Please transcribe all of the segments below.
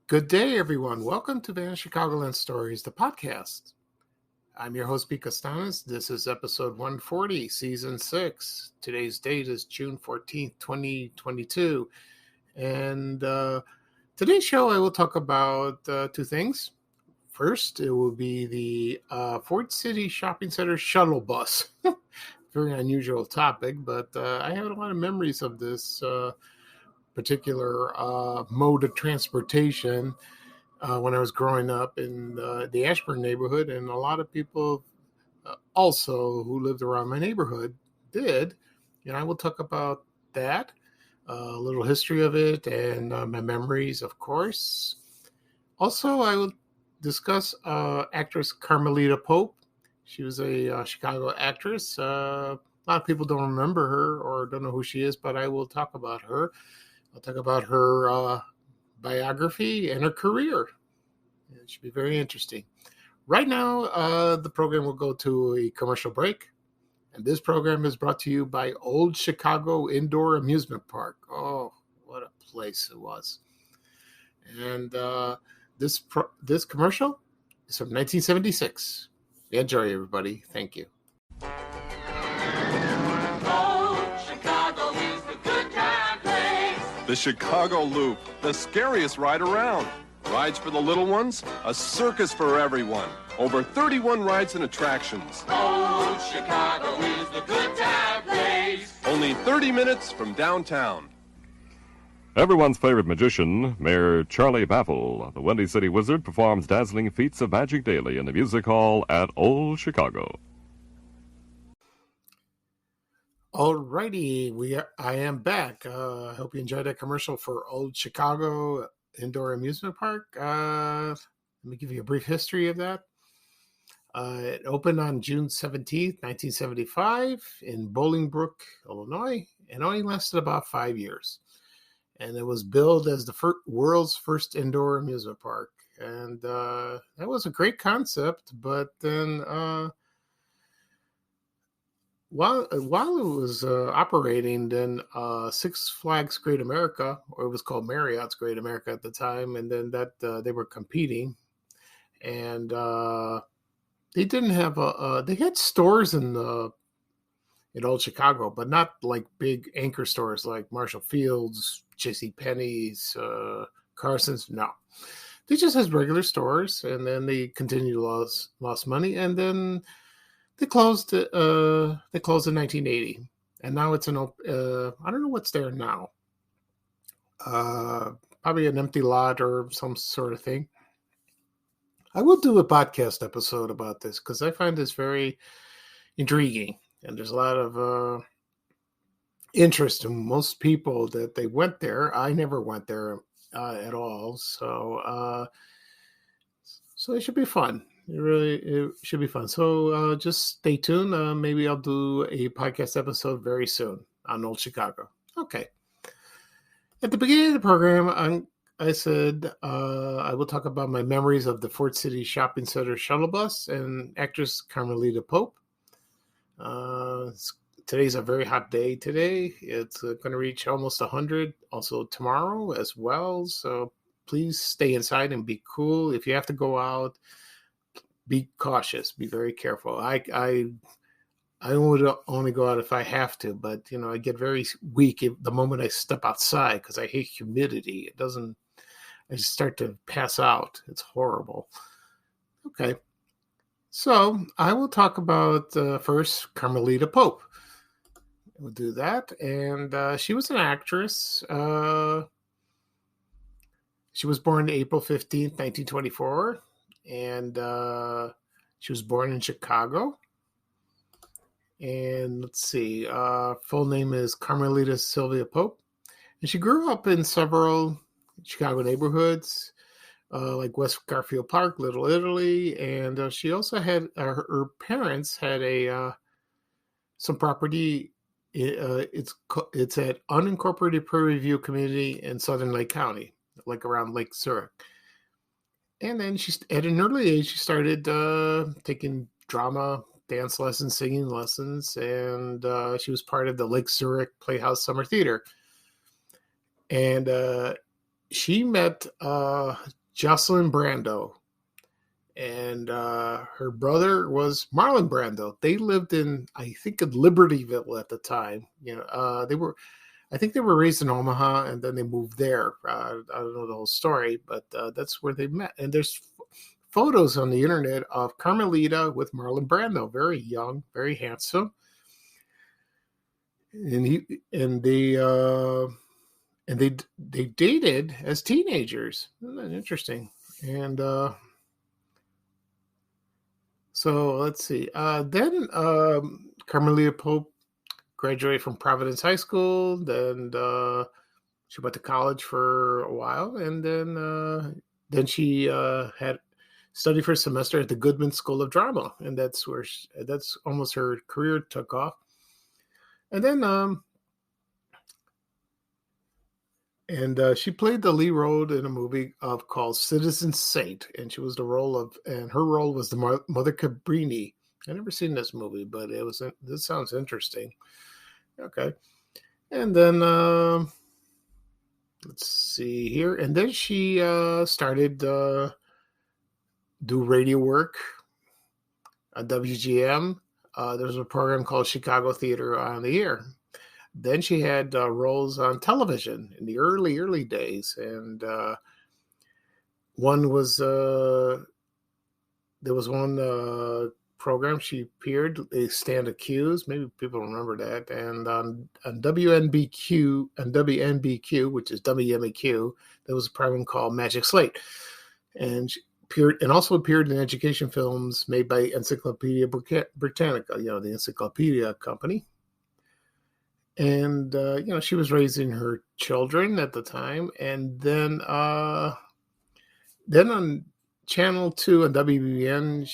Good day, everyone. Welcome to Van Chicagoland Stories, the podcast. I'm your host, Pete Costanis. This is episode 140, season 6. Today's date is June 14th, 2022. And today's show, I will talk about two things. First, it will be the Ford City Shopping Center shuttle bus. Very unusual topic, but I have a lot of memories of this particular mode of transportation when I was growing up in the Ashburn neighborhood, and a lot of people also who lived around my neighborhood did. And I will talk about that, a little history of it, and my memories, of course. Also, I will discuss actress Carmelita Pope. She was a Chicago actress. A lot of people don't remember her or don't know who she is, but I will talk about her. I'll talk about her biography and her career. It should be very interesting. Right now, the program will go to a commercial break. And this program is brought to you by Old Chicago Indoor Amusement Park. Oh, what a place it was. And this commercial is from 1976. Enjoy, everybody. Thank you. The Chicago Loop, the scariest ride around. Rides for the little ones, a circus for everyone. Over 31 rides and attractions. Old Chicago is the good time place. Only 30 minutes from downtown. Everyone's favorite magician, Mayor Charlie Baffle, the Windy City Wizard, performs dazzling feats of magic daily in the music hall at Old Chicago. Alrighty, I am back. I hope you enjoyed that commercial for Old Chicago Indoor Amusement Park. Let me give you a brief history of that. It opened on June 17th, 1975 in Bolingbrook, Illinois, and only lasted about 5 years. And it was billed as the world's first indoor amusement park. And that was a great concept, but then while it was operating, then Six Flags Great America, or it was called Marriott's Great America at the time, and then that they were competing, and they didn't have they had stores in Old Chicago, but not like big anchor stores like Marshall Field's, J.C. Penney's, Carson's. No, they just had regular stores, and then they continued to lost money, and then they closed. They closed in 1980, and now it's an. I don't know what's there now. Probably an empty lot or some sort of thing. I will do a podcast episode about this because I find this very intriguing, and there's a lot of interest in most people that they went there. I never went there at all, so it should be fun. It should be fun. So just stay tuned. Maybe I'll do a podcast episode very soon on Old Chicago. Okay. At the beginning of the program, I said I will talk about my memories of the Ford City Shopping Center shuttle bus and actress Carmelita Pope. Today's a very hot day today. It's going to reach almost 100 also tomorrow as well. So please stay inside and be cool. If you have to go out, be cautious, be very careful. I would only go out if I have to, but I get very weak the moment I step outside because I hate humidity. I just start to pass out. It's horrible. Okay. So I will talk about first Carmelita Pope. We'll do that. And she was an actress. She was born April 15th, 1924. And she was born in Chicago. And let's see, full name is Carmelita Sylvia Pope. And she grew up in several Chicago neighborhoods, like West Garfield Park, Little Italy. And she also had, her parents had some property. It's at unincorporated Prairie View community in Southern Lake County, like around Lake Zurich. And then at an early age, she started taking drama, dance lessons, singing lessons, and she was part of the Lake Zurich Playhouse Summer Theater. And she met Jocelyn Brando, and her brother was Marlon Brando. They lived in, I think, in Libertyville at the time. I think they were raised in Omaha, and then they moved there. I don't know the whole story, but that's where they met. And there's photos on the internet of Carmelita with Marlon Brando, very young, very handsome, and they dated as teenagers. Isn't that interesting? And so let's see. Then Carmelita Pope graduated from Providence High School. Then she went to college for a while, and then she had studied for a semester at the Goodman School of Drama, and that's almost her career took off. And then she played the lead role in a movie called Citizen Saint, and her role was the Mother Cabrini. I've never seen this movie, but this sounds interesting. Okay, and then let's see here, and then she started do radio work on WGM. There was a program called Chicago Theater on the Air. Then she had roles on television in the early days, and one was there was one program she appeared, They Stand Accused. Maybe people remember that. And on WNBQ, which is WMEQ, there was a program called Magic Slate, and she also appeared in education films made by Encyclopedia Britannica, the encyclopedia company. And she was raising her children at the time, and then on Channel 2 and WBN,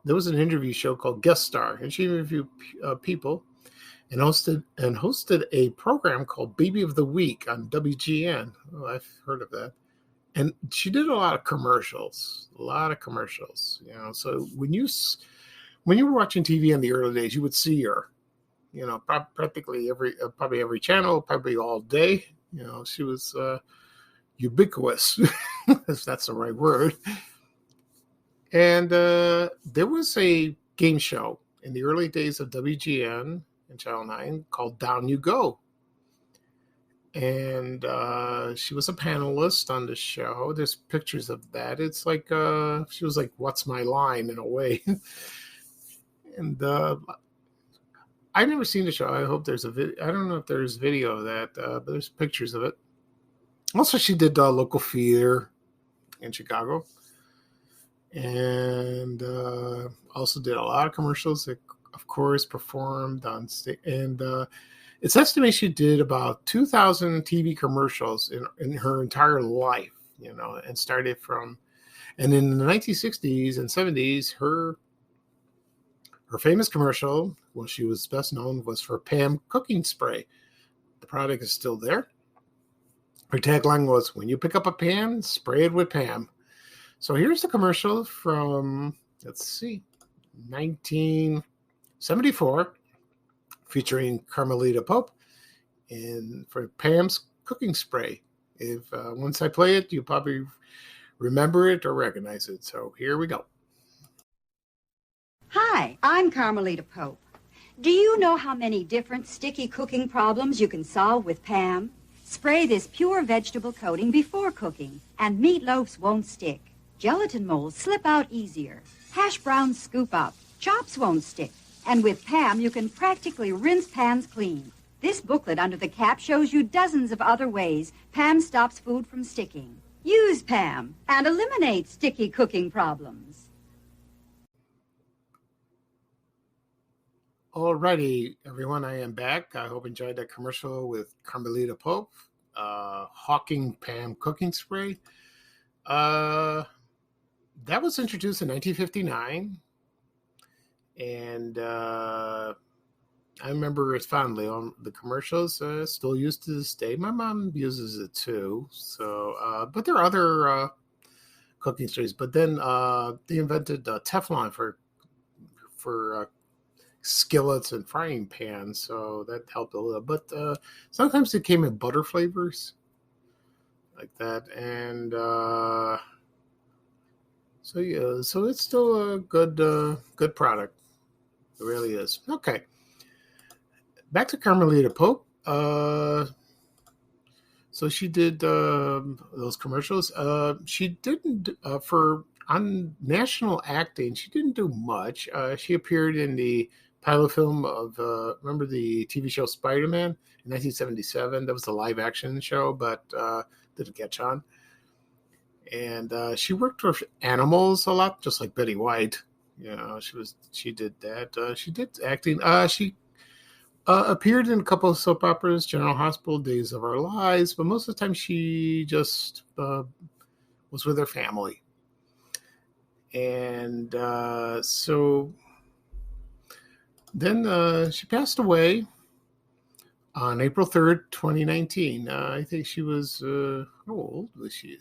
there was an interview show called Guest Star, and she interviewed people and hosted a program called Baby of the Week on WGN. Oh, I've heard of that. And she did a lot of commercials. So when you were watching TV in the early days, you would see her, practically probably every channel, probably all day. She was ubiquitous, if that's the right word. And there was a game show in the early days of WGN and Channel 9 called Down You Go. And she was a panelist on the show. There's pictures of that. It's like she was like, "What's my line?" in a way. And I've never seen the show. I hope there's a video. I don't know if there's video of that, but there's pictures of it. Also, she did local theater in Chicago, and also did a lot of commercials. That, of course, performed on stage, and it's estimated she did about 2,000 TV commercials in her entire life. And started from, and in the 1960s and 70s, her famous commercial, well, she was best known, was for Pam cooking spray. The product is still there. Her tagline was, "When you pick up a pan, spray it with Pam." So here's the commercial from, let's see, 1974, featuring Carmelita Pope for Pam's cooking spray. If once I play it, you probably remember it or recognize it. So here we go. Hi, I'm Carmelita Pope. Do you know how many different sticky cooking problems you can solve with Pam? Spray this pure vegetable coating before cooking, and meatloafs won't stick. Gelatin molds slip out easier. Hash browns scoop up. Chops won't stick. And with Pam, you can practically rinse pans clean. This booklet under the cap shows you dozens of other ways Pam stops food from sticking. Use Pam and eliminate sticky cooking problems. Alrighty, everyone, I am back. I hope you enjoyed that commercial with Carmelita Pope, hawking Pam cooking spray. That was introduced in 1959, and I remember it fondly. On the commercials, still used to this day. My mom uses it too. So, but there are other cooking sprays. But then they invented Teflon for skillets and frying pans, so that helped a little. But sometimes it came in butter flavors. like that. And so yeah, so it's still a good product. It really is. Okay, back to Carmelita Pope. So she did those commercials. She didn't for on national acting. She didn't do much. She appeared in the pilot film of remember the TV show Spider-Man in 1977. That was the live action show, but didn't catch on. And she worked with animals a lot, just like Betty White. You know, she did that. She did acting. She appeared in a couple of soap operas, General Hospital, Days of Our Lives, but most of the time she just was with her family. And so then she passed away on April 3rd, 2019. I think she was, how old was she?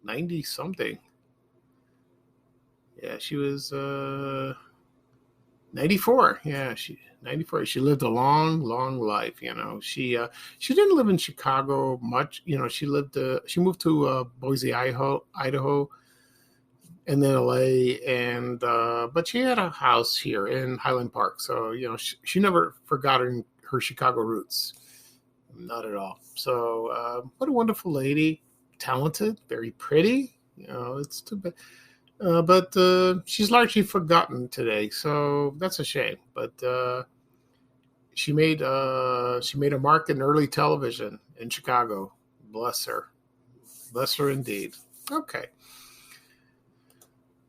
90 something. Yeah, she was 94. Yeah, 94. She lived a long, long life. You know, she didn't live in Chicago much. You know, she moved to Boise, Idaho, and then LA, and but she had a house here in Highland Park. So you know, she never forgot her Chicago roots, not at all. So what a wonderful lady, talented, very pretty. You know, it's too bad. But she's largely forgotten today, so that's a shame. But she made a mark in early television in Chicago. Bless her indeed. Okay.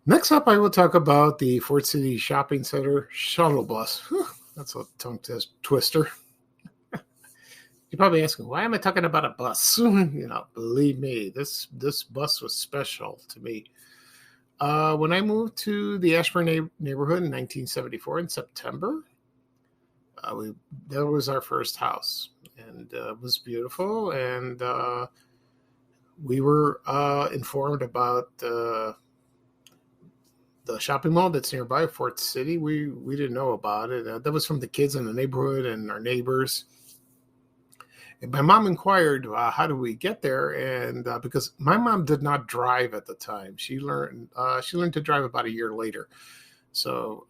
Next up, I will talk about the Fort City Shopping Center shuttle bus. Whew, that's a tongue twister. You're probably asking, why am I talking about a bus? You know, believe me, this bus was special to me. When I moved to the Ashburn neighborhood in 1974 in September, that was our first house, and it was beautiful. And we were informed about the shopping mall that's nearby, Fort City. We didn't know about it. That was from the kids in the neighborhood and our neighbors. And my mom inquired, how do we get there? And because my mom did not drive at the time, she learned to drive about a year later. So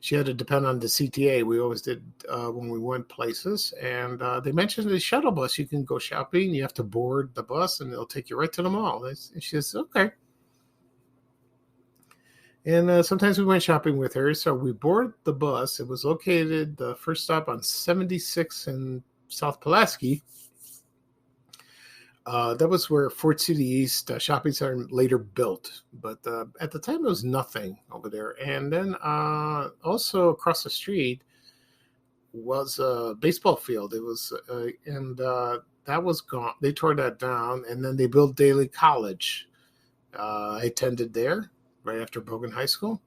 she had to depend on the CTA. We always did when we went places. And they mentioned the shuttle bus. You can go shopping. You have to board the bus, and it'll take you right to the mall. And she says, okay. And sometimes we went shopping with her. So we boarded the bus. It was located, the first stop on 76 in South Pulaski. That was where Fort City East Shopping Center later built. But at the time, there was nothing over there. And then also across the street was a baseball field. It was, that was gone. They tore that down, and then they built Daly College. I attended there right after Brogan High School.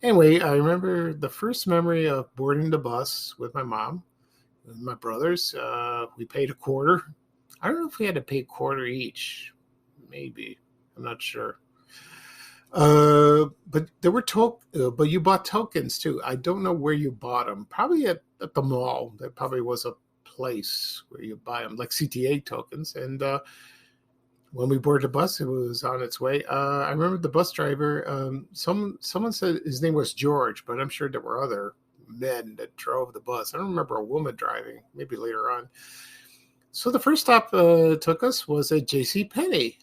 Anyway, I remember the first memory of boarding the bus with my mom and my brothers. We paid $0.25. I don't know if we had to pay $0.25 each. Maybe. I'm not sure. But there were but you bought tokens too. I don't know where you bought them. Probably at the mall. There probably was a place where you buy them, like CTA tokens. And when we boarded the bus, it was on its way. I remember the bus driver. Someone said his name was George, but I'm sure there were other men that drove the bus. I don't remember a woman driving. Maybe later on. So the first stop took us was at JCPenney,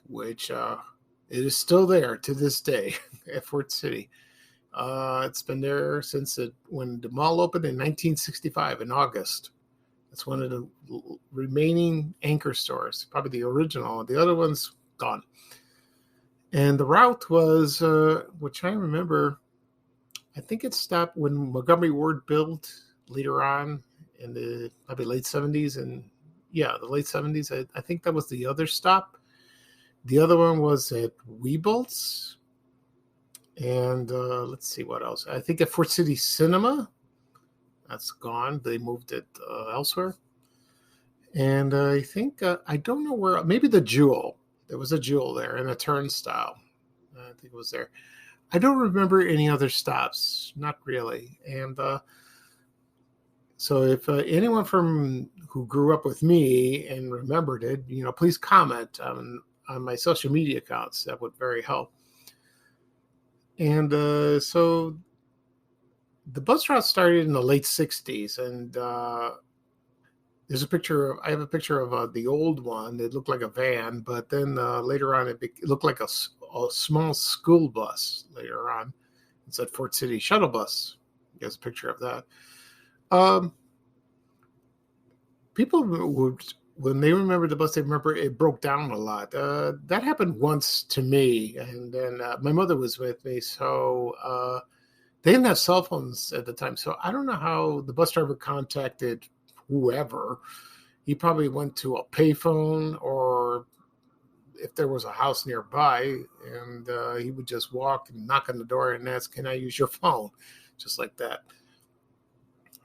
which it is still there to this day at Fort City. It's been there since when the mall opened in 1965 in August. It's one of the remaining anchor stores, probably the original. The other one's gone. And the route was, which I remember, I think it stopped when Montgomery Ward built later on in the probably late 70s. And yeah, the late 70s. I think that was the other stop. The other one was at Weebles. And let's see what else. I think at Fort City Cinema. That's gone. They moved it elsewhere. And I think, I don't know where, maybe the Jewel. There was a Jewel there and a turnstile. I think it was there. I don't remember any other stops. Not really. And so if anyone who grew up with me and remembered it, please comment on my social media accounts. That would very help. And so the bus route started in the late 60s, and I have a picture of the old one. It looked like a van, but then later on it looked like a small school bus later on. It said Fort City Shuttle Bus. There's a picture of that. People when they remember the bus, they remember it broke down a lot. That happened once to me, and then my mother was with me, so they didn't have cell phones at the time. So I don't know how the bus driver contacted whoever. He probably went to a payphone, or if there was a house nearby, and he would just walk and knock on the door and ask, "Can I use your phone?" Just like that.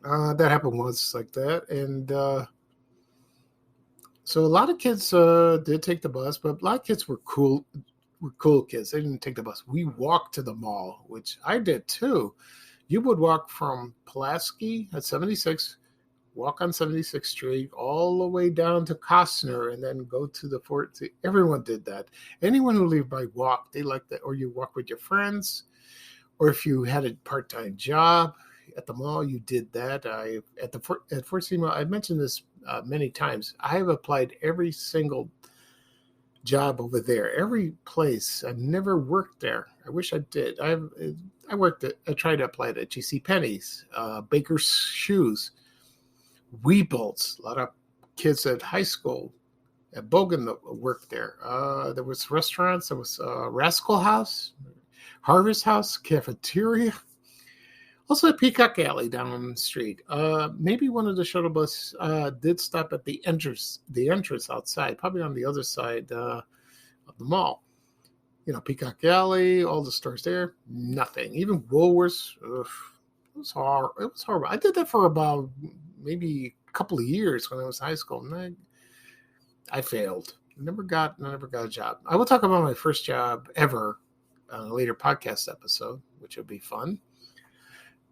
That happened once like that, and so a lot of kids did take the bus, but a lot of kids were cool kids. They didn't take the bus. We walked to the mall, which I did too. You would walk from Pulaski at 76, walk on 76th Street all the way down to Costner, and then go to the fort. Everyone did that. Anyone who lived by walk, they liked that. Or you walk with your friends, or if you had a part-time job at the mall, you did that. At Fort City Mall, I've mentioned this many times. I have applied every single job over there, every place. I've never worked there. I wish I did. I tried to apply to J.C. Penney's, Baker's Shoes, Weebles. A lot of kids at high school at Bogan that worked there. There was restaurants. There was Rascal House, Harvest House, cafeteria. Also at Peacock Alley down the street. Maybe one of the shuttle bus did stop at the entrance outside, probably on the other side of the mall. Peacock Alley, all the stores there, nothing. Even Woolworths, it was horrible. I did that for about maybe a couple of years when I was in high school, and I failed. I never got a job. I will talk about my first job ever on a later podcast episode, which will be fun.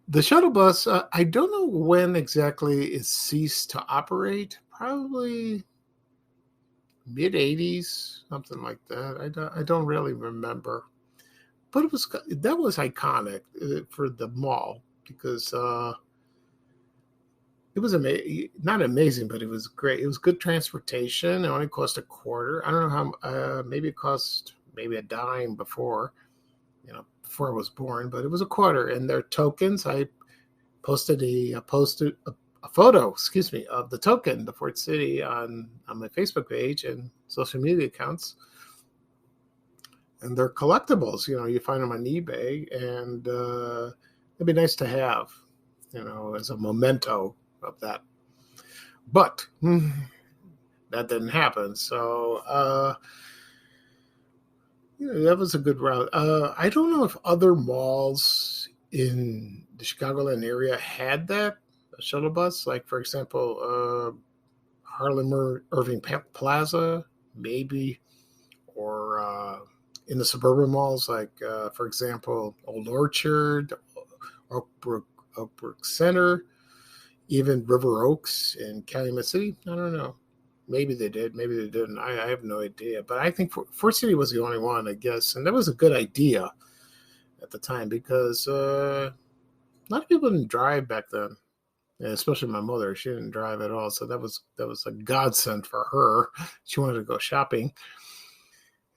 The shuttle bus, I don't know when exactly it ceased to operate. Probably mid-'80s, something like that. I don't really remember. But that was iconic for the mall, because it was not amazing, but it was great. It was good transportation. It only cost $0.25. I don't know how, maybe it cost maybe a dime before I was born, but it was $0.25. And their tokens, I posted a photo, of the token, the Fort City, on my Facebook page and social media accounts. And they're collectibles. You find them on eBay, and it'd be nice to have, as a memento of that. But that didn't happen. So that was a good route. I don't know if other malls in the Chicagoland area had a shuttle bus. Like, for example, Harlem Irving Plaza, maybe, or in the suburban malls, like, for example, Old Orchard, Oakbrook Center, even River Oaks in Calumet City. I don't know. Maybe they did. Maybe they didn't. I have no idea. But I think Fort City was the only one, I guess. And that was a good idea at the time, because a lot of people didn't drive back then. And especially my mother. She didn't drive at all. So that was a godsend for her. She wanted to go shopping.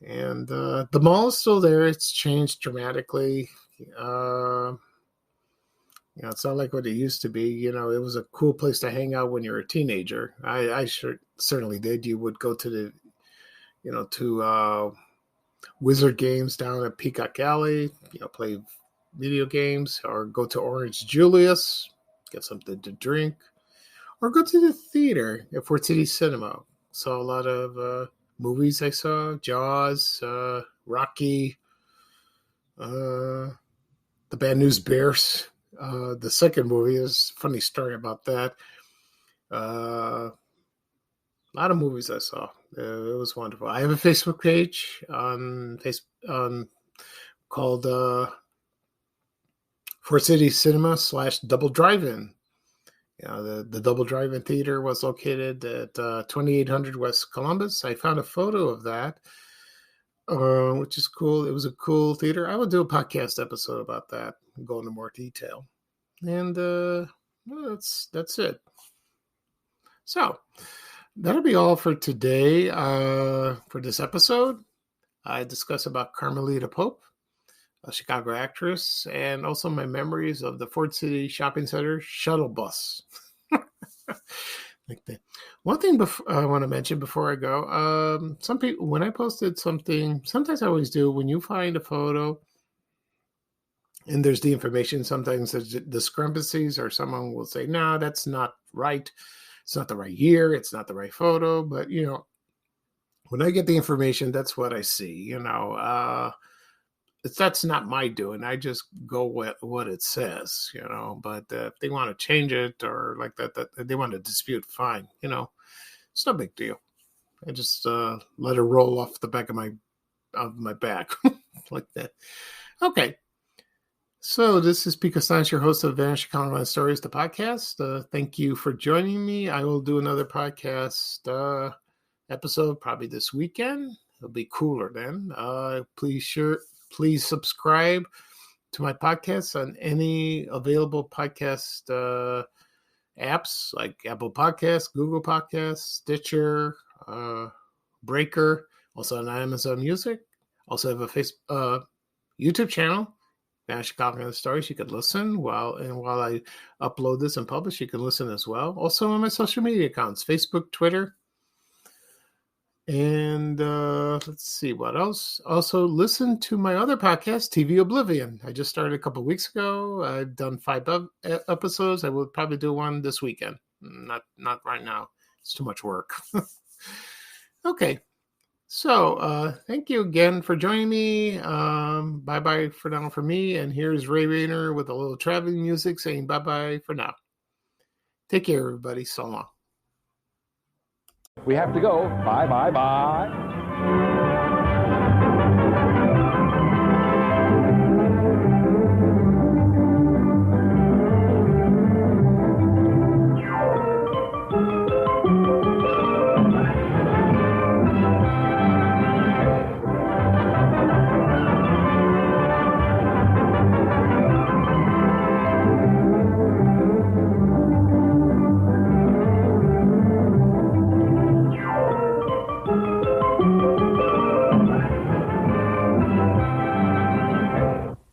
And the mall is still there. It's changed dramatically. It's not like what it used to be. It was a cool place to hang out when you were a teenager. I certainly did. You would go to to Wizard Games down at Peacock Alley, play video games, or go to Orange Julius, get something to drink, or go to the theater at Fort City Cinema. Saw a lot of movies. I saw Jaws, Rocky, The Bad News Bears. The second movie is a funny story about that. A lot of movies I saw. It was wonderful. I have a Facebook page called Fort City Cinema /Double Drive-In. The Double Drive-In Theater was located at 2800 West Columbus. I found a photo of that, which is cool. It was a cool theater. I would do a podcast episode about that and go into more detail. And well, that's it. So that'll be all for today. For this episode, I discuss about Carmelita Pope, a Chicago actress, and also my memories of the Ford City Shopping Center shuttle bus. Like that. One thing I want to mention before I go, some people, when I posted something, sometimes I always do, when you find a photo and there's the information, sometimes there's discrepancies, or someone will say, no, that's not right. It's not the right year. It's not the right photo. But, when I get the information, that's what I see, that's not my doing. I just go with what it says, but if they want to change it or like that they want to dispute, fine. It's no big deal. I just let it roll off the back of my back like that. Okay. So this is Pico Steins, your host of Vanishing Chicagoland Stories, the podcast. Thank you for joining me. I will do another podcast episode probably this weekend. It'll be cooler then. Please subscribe to my podcasts on any available podcast apps like Apple Podcasts, Google Podcasts, Stitcher, Breaker, also on Amazon Music. Also have a YouTube channel, Vanishing Chicagoland Stories. You could listen while I upload this and publish. You can listen as well. Also on my social media accounts, Facebook, Twitter. And let's see what else. Also, listen to my other podcast, TV Oblivion. I just started a couple of weeks ago. I've done 5 episodes. I will probably do one this weekend. Not right now. It's too much work. Okay. So thank you again for joining me. Bye-bye for now for me. And here's Ray Rayner with a little traveling music saying bye-bye for now. Take care, everybody. So long. We have to go. Bye, bye, bye.